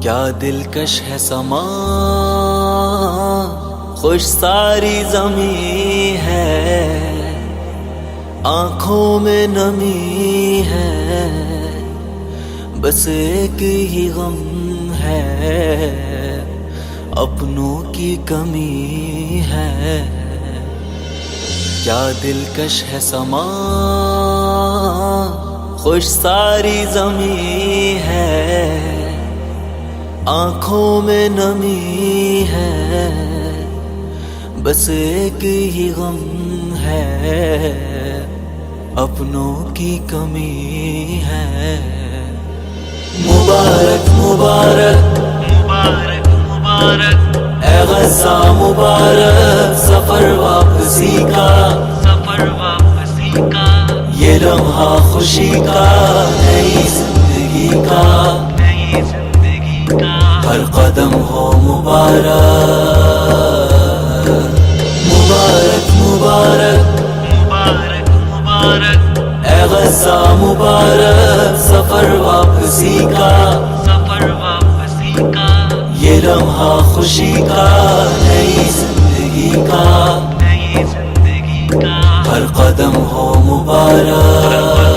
کیا دلکش ہے سما، خوش ساری زمیں ہے، آنکھوں میں نمی ہے، بس ایک ہی غم ہے، اپنوں کی کمی ہے۔ کیا دلکش ہے سما، خوش ساری زمیں ہے، آنکھوں میں نمی ہے، بس ایک ہی غم ہے، اپنوں کی کمی ہے۔ مبارک مبارک مبارک مبارک اے غزہ مبارک، سفر واپسی کا، سفر واپسی کا، یہ لمحہ خوشی کا، نئی زندگی کا، نئی زندگی کا، ہر قدم ہو مبارک۔ مبارک مبارک مبارک مبارک اے غزہ مبارک، سفر واپسی کا، سفر واپسی کا، یہ لمحہ خوشی کا، نئی زندگی کا، نئی زندگی کا، ہر قدم ہو مبارک۔